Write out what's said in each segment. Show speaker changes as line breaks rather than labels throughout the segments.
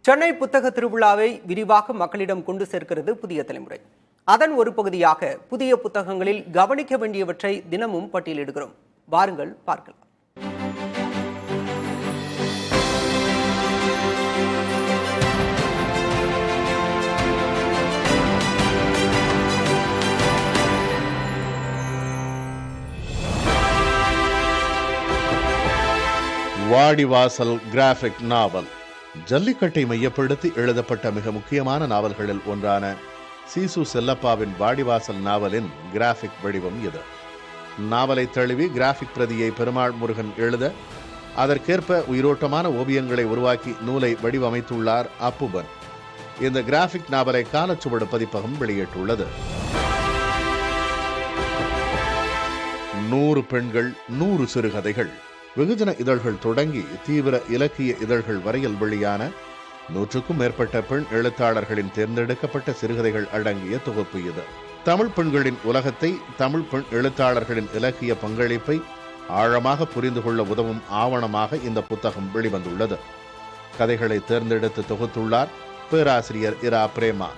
சென்னை புத்தக திருவிழாவை விரிவாக மக்களிடம் கொண்டு சேர்க்கிறது புதிய தலைமுறை. அதன் ஒரு பகுதியாக புதிய புத்தகங்களில் கவனிக்க வேண்டியவற்றை தினமும் பட்டியலிடுகிறோம். வாருங்கள் பார்க்கலாம்.
வாடிவாசல் கிராஃபிக் நாவல் ஜல்லிக்கட்டை மையப்படுத்தி எழுதப்பட்ட மிக முக்கியமான நாவல்களில் ஒன்றான சீசு செல்லப்பாவின் வாடிவாசல் நாவலின் கிராஃபிக் வடிவம் இது. நாவலை தழுவி கிராஃபிக் பிரதியை பெருமாள் முருகன் எழுத அதற்கேற்ப உயிரோட்டமான ஓவியங்களை உருவாக்கி நூலை வடிவமைத்துள்ளார் அப்புபன். இந்த கிராஃபிக் நாவலை காலச்சுவடு பதிப்பகம் வெளியிட்டுள்ளது. 100 பெண்கள் 100 சிறுகதைகள், வெகுஜன இதழ்கள் தொடங்கி தீவிர இலக்கிய இதழ்கள் வரையில் வெளியான 100க்கும் மேற்பட்ட பெண் எழுத்தாளர்களின் தேர்ந்தெடுக்கப்பட்ட சிறுகதைகள் அடங்கிய தொகுப்பு இது. தமிழ் பெண்களின் உலகத்தை, தமிழ் பெண் எழுத்தாளர்களின் இலக்கிய பங்களிப்பை ஆழமாக புரிந்து கொள்ள உதவும் ஆவணமாக இந்த புத்தகம் வெளிவந்துள்ளது. கதைகளை தேர்ந்தெடுத்து தொகுத்துள்ளார் பேராசிரியர் இரா பிரேமா.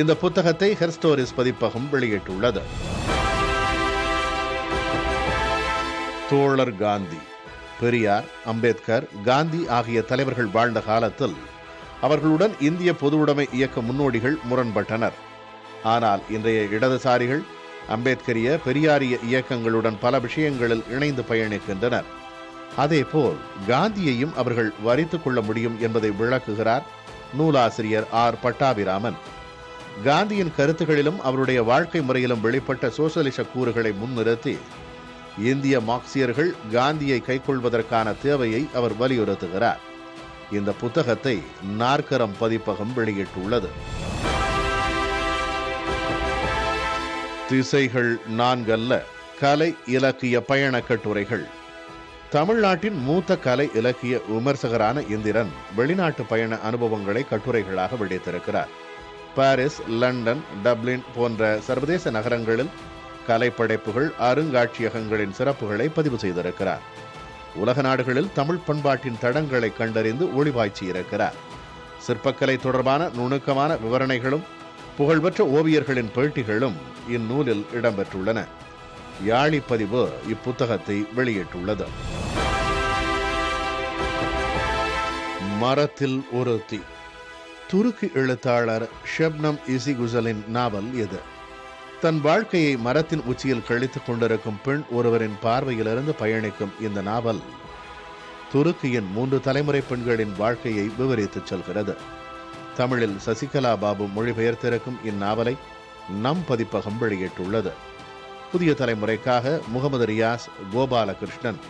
இந்த புத்தகத்தை ஹெர்ஸ்டோரிஸ் பதிப்பகம் வெளியிட்டுள்ளது. தோழர் காந்தி. பெரியார், அம்பேத்கர், காந்தி ஆகிய தலைவர்கள் வாழ்ந்த காலத்தில் அவர்களுடன் இந்திய பொதுவுடைமை இயக்க முன்னோடிகள் முரண்பட்டனர். ஆனால் இன்றைய இடதுசாரிகள் அம்பேத்கரிய, பெரியாரிய இயக்கங்களுடன் பல விஷயங்களில் இணைந்து பயணிக்கின்றனர். அதேபோல் காந்தியையும் அவர்கள் வரித்துக் கொள்ள முடியும் என்பதை விளக்குகிறார் நூலாசிரியர் ஆர் பட்டாபிராமன். காந்தியின் கருத்துகளிலும் அவருடைய வாழ்க்கை முறையிலும் வெளிப்பட்ட சோசலிச கூறுகளை முன்னிறுத்தி இந்திய மார்க்சியர்கள் காந்தியை கைக்கொள்வதற்கான தேவையை அவர் வலியுறுத்துகிறார். இந்த புத்தகத்தை நாற்கரம் பதிப்பகம் வெளியிட்டுள்ளது. திசைகள் 4 அல்ல, கலை இலக்கிய பயண கட்டுரைகள். தமிழ்நாட்டின் மூத்த கலை இலக்கிய விமர்சகரான இந்திரன் வெளிநாட்டு பயண அனுபவங்களை கட்டுரைகளாக வெளியிட்டிருக்கிறார். பாரிஸ், லண்டன், டப்ளின் போன்ற சர்வதேச நகரங்களில் கலைப்படைப்புகள், அருங்காட்சியகங்களின் சிறப்புகளை பதிவு செய்திருக்கிறார். உலக நாடுகளில் தமிழ் பண்பாட்டின் தடங்களை கண்டறிந்து ஒளிவாய்ச்சியிருக்கிறார். சிற்பக்கலை தொடர்பான நுணுக்கமான விவரணைகளும் புகழ்பெற்ற ஓவியர்களின் பேட்டிகளும் இந்நூலில் இடம்பெற்றுள்ளன. யாழி பதிவு இப்புத்தகத்தை வெளியிட்டுள்ளது. மரத்தில் ஒருத்தி. துருக்கி எழுத்தாளர் ஷப்னம் இசிகுசலின் நாவல் இது. தன் வாழ்க்கையை மரத்தின் உச்சியில் கழித்துக் கொண்டிருக்கும் பெண் ஒருவரின் பார்வையிலிருந்து பயணிக்கும் இந்த நாவல் துருக்கியின் 3 தலைமுறை பெண்களின் வாழ்க்கையை விவரித்துச் செல்கிறது. தமிழில் சசிகலா பாபு மொழிபெயர்த்திருக்கும் இந்நாவலை நம் பதிப்பகம் வெளியிட்டுள்ளது. புதிய தலைமுறைக்காக முகமது ரியாஸ், கோபாலகிருஷ்ணன்.